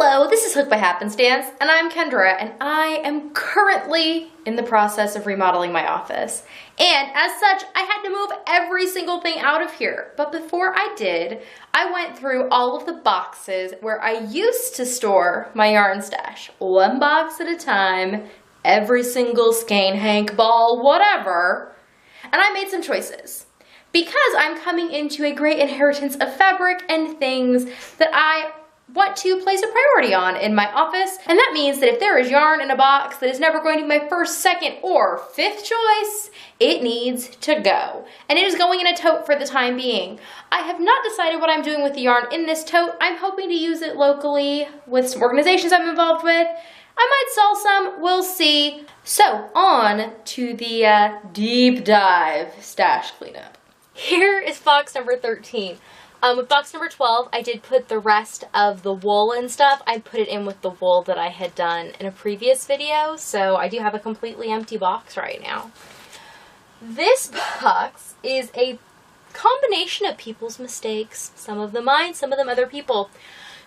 Hello, this is Hooked by Happenstance, and I'm Kendra, and I am currently in the process of remodeling my office. And as such, I had to move every single thing out of here. But before I did, I went through all of the boxes where I used to store my yarn stash. One box at a time, every single skein, hank, ball, whatever. And I made some choices. Because I'm coming into a great inheritance of fabric and things that I want to place a priority on in my office, and that means that if there is yarn in a box that is never going to be my first, second, or fifth choice, it needs to go. And it is going in a tote for the time being. I have not decided what I'm doing with the yarn in this tote. I'm hoping to use it locally with some organizations I'm involved with. I might sell some, we'll see. So, on to the deep dive stash cleanup. Here is box number 13. With box number 12, I did put the rest of the wool and stuff. I put it in with the wool that I had done in a previous video, so I do have a completely empty box right now. This box is a combination of people's mistakes. Some of them mine, some of them other people.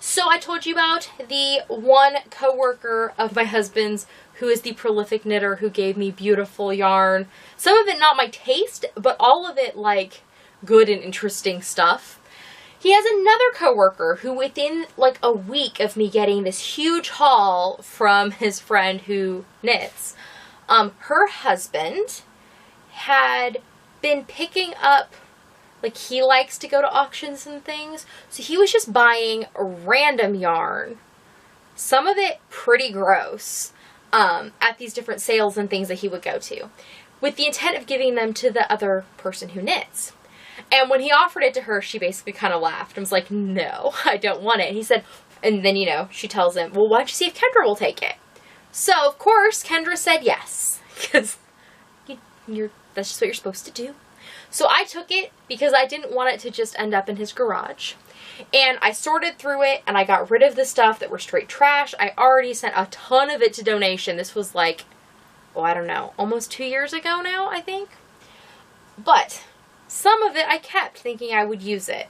So I told you about the one coworker of my husband's who is the prolific knitter who gave me beautiful yarn. Some of it not my taste, but all of it like good and interesting stuff. He has another coworker who within like a week of me getting this huge haul from his friend who knits, her husband had been picking up, like he likes to go to auctions and things, so he was just buying random yarn, some of it pretty gross, at these different sales and things that he would go to, with the intent of giving them to the other person who knits. And when he offered it to her, she basically kind of laughed and was like, no, I don't want it. And he said, and then, you know, she tells him, well, why don't you see if Kendra will take it? So, of course, Kendra said yes, because that's just what you're supposed to do. So I took it because I didn't want it to just end up in his garage. And I sorted through it, and I got rid of the stuff that were straight trash. I already sent a ton of it to donation. This was like, oh, I don't know, almost 2 years ago now, I think. But some of it I kept thinking I would use it.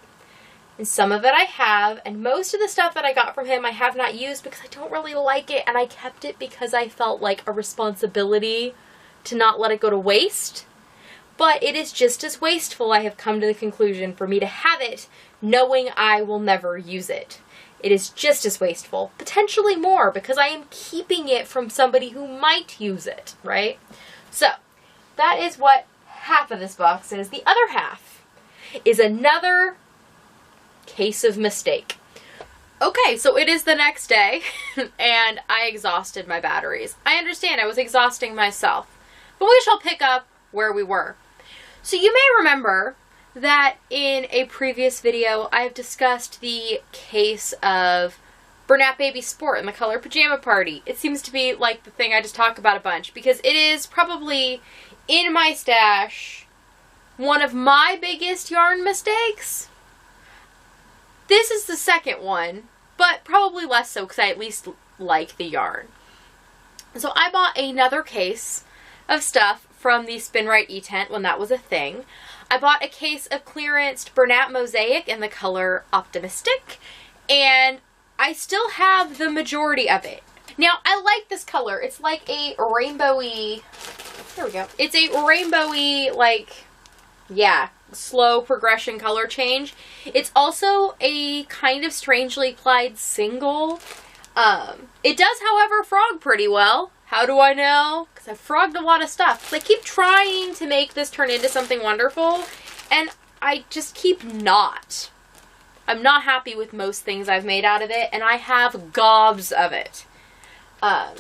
And some of it I have, and most of the stuff that I got from him I have not used because I don't really like it, and I kept it because I felt like a responsibility to not let it go to waste. But it is just as wasteful, I have come to the conclusion, for me to have it knowing I will never use it. It is just as wasteful, potentially more, because I am keeping it from somebody who might use it, right? So, that is what half of this box is. The other half is another case of mistake. Okay, so it is the next day, and I exhausted my batteries. I understand I was exhausting myself, but we shall pick up where we were. So you may remember that in a previous video, I've discussed the case of Bernat Baby Sport and the color pajama party. It seems to be like the thing I just talk about a bunch, because it is probably in my stash one of my biggest yarn mistakes. This is the second one, but probably less so because I at least like the yarn. So I bought another case of stuff from the Spin Right E-Tent when that was a thing. I bought a case of clearanced Bernat Mosaic in the color Optimistic, and I still have the majority of it. Now, I like this color. It's like a rainbowy, there we go. It's a rainbowy, like, yeah, slow progression color change. It's also a kind of strangely plied single. It does, however, frog pretty well. How do I know? Because I've frogged a lot of stuff. I keep trying to make this turn into something wonderful, and I just keep not. I'm not happy with most things I've made out of it, and I have gobs of it. And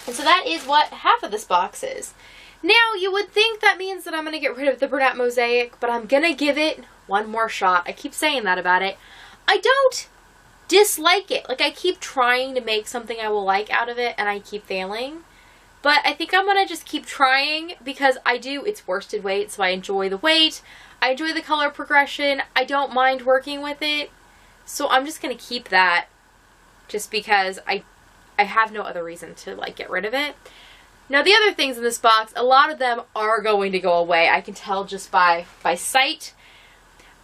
so that is what half of this box is. Now, you would think that means that I'm going to get rid of the Bernat Mosaic, but I'm going to give it one more shot. I keep saying that about it. I don't dislike it. Like, I keep trying to make something I will like out of it, and I keep failing. But I think I'm going to just keep trying, because it's worsted weight, so I enjoy the weight. I enjoy the color progression. I don't mind working with it. So I'm just going to keep that, just because I have no other reason to, like, get rid of it. Now, the other things in this box, a lot of them are going to go away. I can tell just by sight.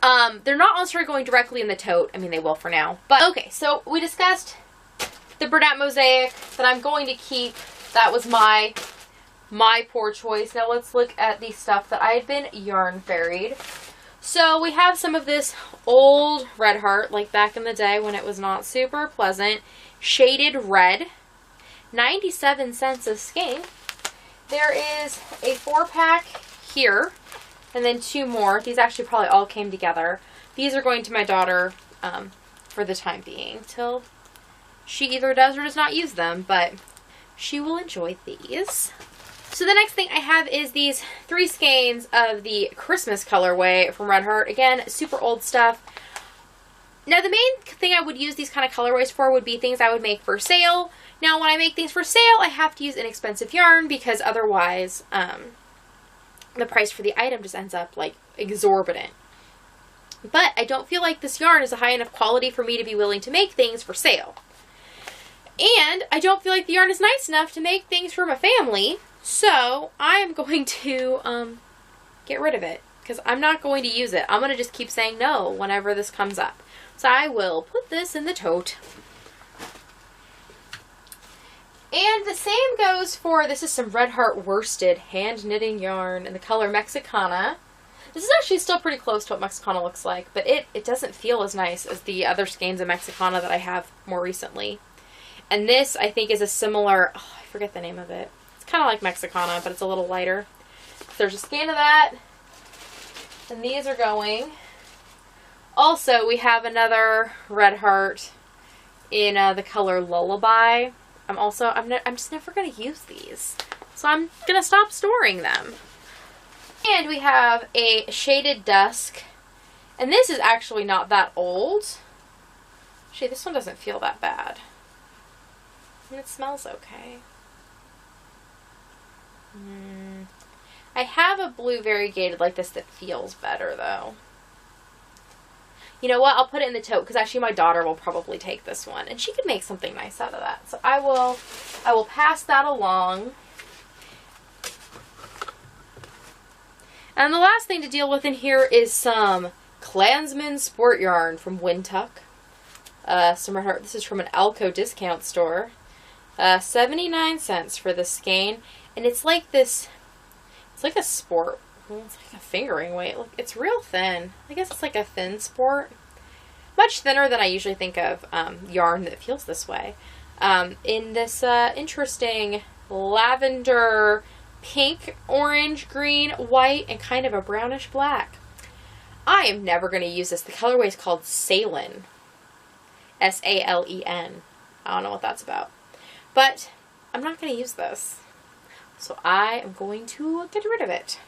They're not necessarily going directly in the tote. I mean, they will for now. But, okay, so we discussed the Bernat Mosaic that I'm going to keep. That was my poor choice. Now let's look at the stuff that I had been yarn fairied. So we have some of this old Red Heart, like back in the day when it was not super pleasant. Shaded red. 97 cents a skein. There is a 4-pack here. And then 2 more. These actually probably all came together. These are going to my daughter for the time being. Till she either does or does not use them. But she will enjoy these. So the next thing I have is these 3 skeins of the Christmas colorway from Red Heart. Again, super old stuff. Now the main thing I would use these kind of colorways for would be things I would make for sale. Now when I make things for sale, I have to use inexpensive yarn because otherwise the price for the item just ends up like exorbitant. But I don't feel like this yarn is a high enough quality for me to be willing to make things for sale. And I don't feel like the yarn is nice enough to make things for my family. So I am going to get rid of it because I'm not going to use it. I'm going to just keep saying no whenever this comes up. So I will put this in the tote. And the same goes for, this is some Red Heart worsted hand knitting yarn in the color Mexicana. This is actually still pretty close to what Mexicana looks like, but it doesn't feel as nice as the other skeins of Mexicana that I have more recently. And this, I think, is a similar, oh, I forget the name of it. Kind of like Mexicana, but it's a little lighter. So there's a skein of that. And these are going. Also, we have another Red Heart in the color Lullaby. I'm just never going to use these. So I'm going to stop storing them. And we have a Shaded Dusk. And this is actually not that old. Actually, this one doesn't feel that bad. And it smells okay. I have a blue variegated like this that feels better though. You know what? I'll put it in the tote because actually my daughter will probably take this one and she could make something nice out of that. So I will pass that along. And the last thing to deal with in here is some Klansman sport yarn from Wintuck. This is from an Alco discount store. 79 cents for the skein. And it's like this, it's like a sport, it's like a fingering weight. Look, it's real thin. I guess it's like a thin sport. Much thinner than I usually think of yarn that feels this way. In this interesting lavender, pink, orange, green, white, and kind of a brownish black. I am never going to use this. The colorway is called Salen. S-A-L-E-N. I don't know what that's about. But I'm not going to use this. So I am going to get rid of it.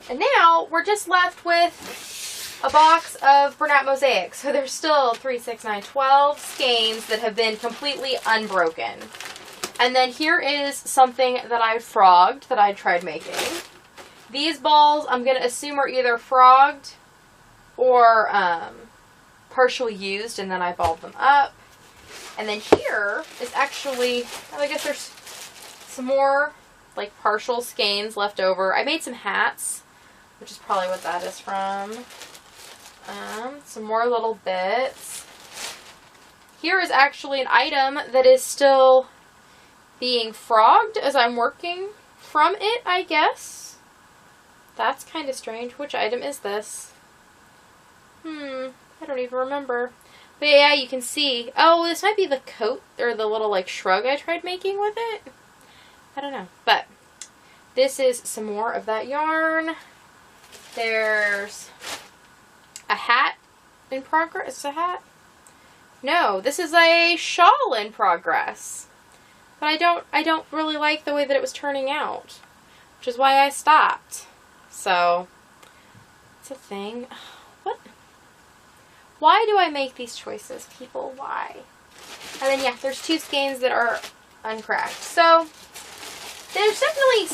And now we're just left with a box of Bernat Mosaic. So there's still 3, 6, 9, 12 skeins that have been completely unbroken. And then here is something that I frogged that I tried making. These balls I'm going to assume are either frogged or partially used, and then I balled them up. And then here is actually, I guess there's some more like partial skeins left over. I made some hats, which is probably what that is from. Some more little bits. Here is actually an item that is still being frogged as I'm working from it, I guess. That's kind of strange. Which item is this? I don't even remember. But yeah, you can see. Oh, this might be the coat or the little like shrug I tried making with it. I don't know. But this is some more of that yarn. There's a hat in progress. Is this a hat? No, this is a shawl in progress. But I don't really like the way that it was turning out, which is why I stopped. So it's a thing. What? Why do I make these choices, people? Why? And then yeah, there's 2 skeins that are uncracked. So there's definitely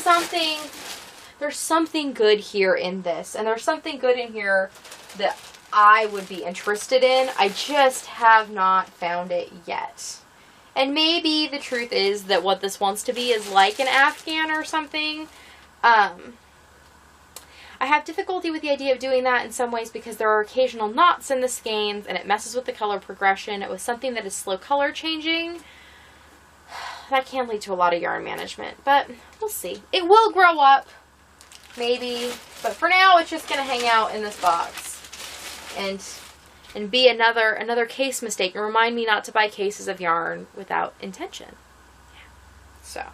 something good here in this, and there's something good in here that I would be interested in. I just have not found it yet. And maybe the truth is that what this wants to be is like an Afghan or something. I have difficulty with the idea of doing that in some ways because there are occasional knots in the skeins and it messes with the color progression. It was something that is slow color changing. That can lead to a lot of yarn management, but we'll see. It will grow up, maybe, but for now it's just going to hang out in this box and be another case mistake and remind me not to buy cases of yarn without intention. Yeah. So,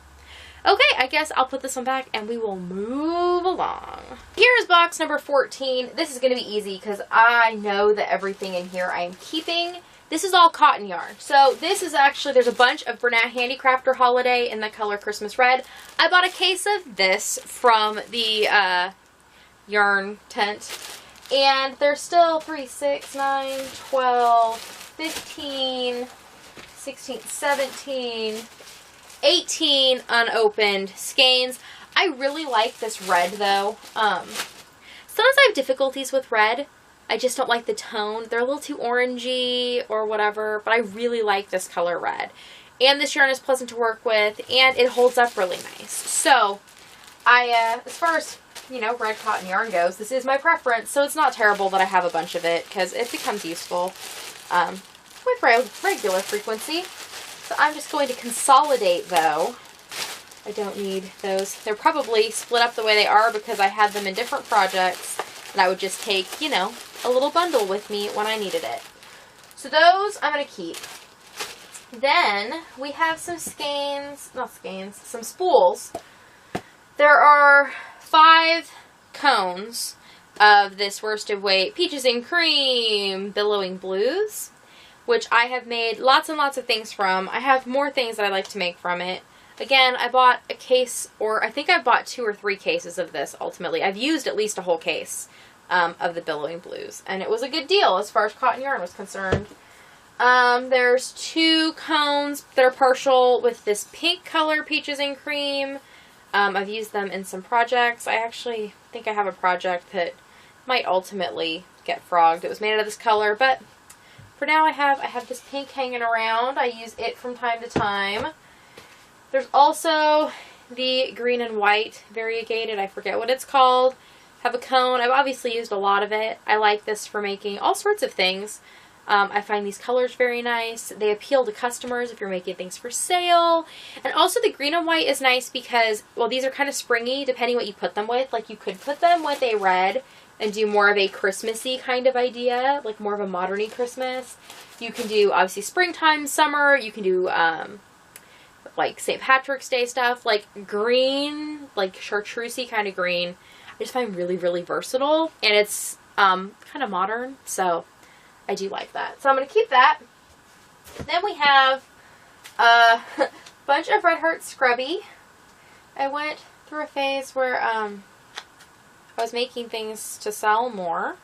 okay, I guess I'll put this one back and we will move along. Here's box number 14. This is going to be easy because I know that everything in here I am keeping. This is all cotton yarn. So this is actually, there's a bunch of Bernat Handicrafter Holiday in the color Christmas Red. I bought a case of this from the yarn tent. And there's still 3, 6, 9, 12, 15, 16, 17, 18 unopened skeins. I really like this red though. Sometimes I have difficulties with red. I just don't like the tone. They're a little too orangey or whatever, but I really like this color red. And this yarn is pleasant to work with, and it holds up really nice. So, as far as, you know, red cotton yarn goes, this is my preference, so it's not terrible that I have a bunch of it, because it becomes useful with regular frequency. So I'm just going to consolidate, though. I don't need those. They're probably split up the way they are because I had them in different projects, and I would just take, you know, a little bundle with me when I needed it. So those I'm going to keep. Then we have some skeins, not skeins, some spools. There are 5 cones of this worsted weight Peaches and Cream Billowing Blues, which I have made lots and lots of things from. I have more things that I like to make from it. Again, I bought a case, or I think I bought 2 or 3 cases of this ultimately. I've used at least a whole case of the Billowing Blues, and it was a good deal as far as cotton yarn was concerned. There's 2 cones that are partial with this pink color Peaches and Cream. I've used them in some projects. I actually think I have a project that might ultimately get frogged. It was made out of this color, but for now I have this pink hanging around. I use it from time to time. There's also the green and white variegated, I forget what it's called. Have a cone. I've obviously used a lot of it. I like this for making all sorts of things. I find these colors very nice. They appeal to customers if you're making things for sale. And also the green and white is nice because, well, these are kind of springy depending what you put them with. Like, you could put them with a red and do more of a Christmassy kind of idea, like more of a modern-y Christmas. You can do, obviously, springtime, summer. You can do, like, St. Patrick's Day stuff. Like, green, like chartreusey kind of green, I just find really, really versatile. And it's kind of modern, so I do like that. So I'm going to keep that. Then we have a bunch of Red Heart Scrubby. I went through a phase where I was making things to sell more,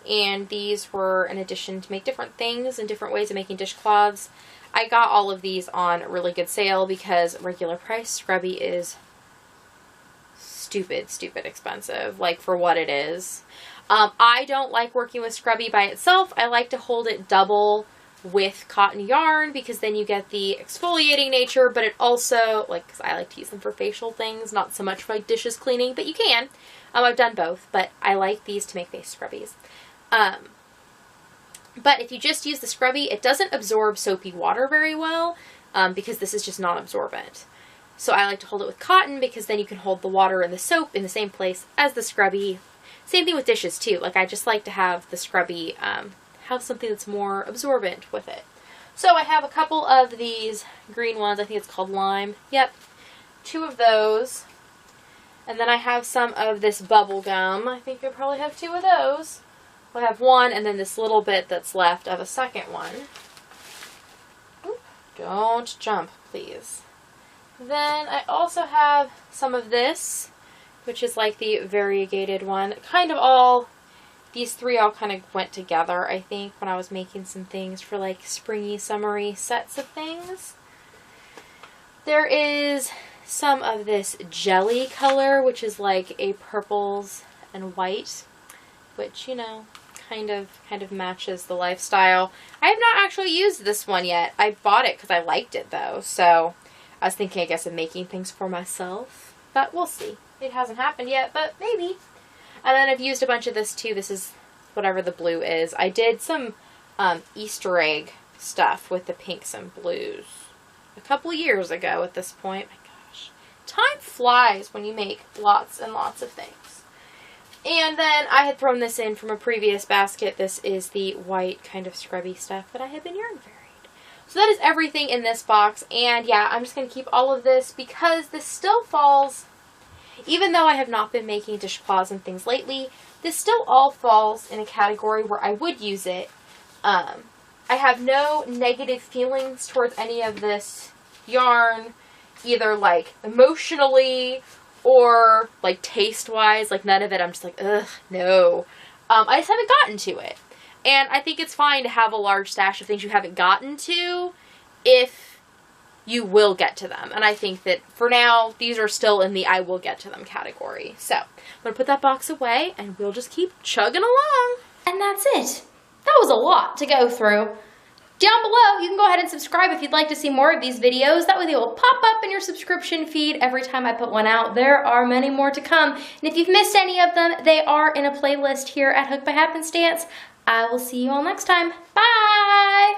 and these were an addition to make different things and different ways of making dishcloths. I got all of these on a really good sale because regular price Scrubby is stupid expensive, like, for what it is. I don't like working with Scrubby by itself. I like to hold it double with cotton yarn because then you get the exfoliating nature, but it also, like, 'cause I like to use them for facial things, not so much for, like, dishes cleaning, but you can. I've done both, but I like these to make face scrubbies. But if you just use the Scrubby, it doesn't absorb soapy water very well because this is just non-absorbent. So I like to hold it with cotton because then you can hold the water and the soap in the same place as the Scrubby. Same thing with dishes too. Like, I just like to have the Scrubby have something that's more absorbent with it. So I have a couple of these green ones. I think it's called Lime. Yep. 2 of those. And then I have some of this bubble gum. I think I probably have 2 of those. I have 1 and then this little bit that's left of a second one. Oop, don't jump, please. Then I also have some of this, which is like the variegated one. Kind of all, these 3 all kind of went together, I think, when I was making some things for, like, springy, summery sets of things. There is some of this jelly color, which is like a purples and white, which, you know, kind of matches the lifestyle. I have not actually used this one yet. I bought it because I liked it, though, so I was thinking, I guess, of making things for myself, but we'll see. It hasn't happened yet, but maybe. And then I've used a bunch of this too. This is whatever the blue is. I did some Easter egg stuff with the pinks and blues a couple years ago at this point. My gosh. Time flies when you make lots and lots of things. And then I had thrown this in from a previous basket. This is the white kind of scrubby stuff that I had been yarn varied. So that is everything in this box. And yeah, I'm just going to keep all of this because this still falls, even though I have not been making dishcloths and things lately, this still all falls in a category where I would use it. I have no negative feelings towards any of this yarn, either like emotionally or like taste-wise, like none of it. I'm just like, ugh, no. I just haven't gotten to it. And I think it's fine to have a large stash of things you haven't gotten to if you will get to them. And I think that for now, these are still in the I will get to them category. So I'm going to put that box away and we'll just keep chugging along. And that's it. That was a lot to go through. Down below, you can go ahead and subscribe if you'd like to see more of these videos. That way they will pop up in your subscription feed every time I put one out. There are many more to come. And if you've missed any of them, they are in a playlist here at Hooked by Happenstance. I will see you all next time. Bye!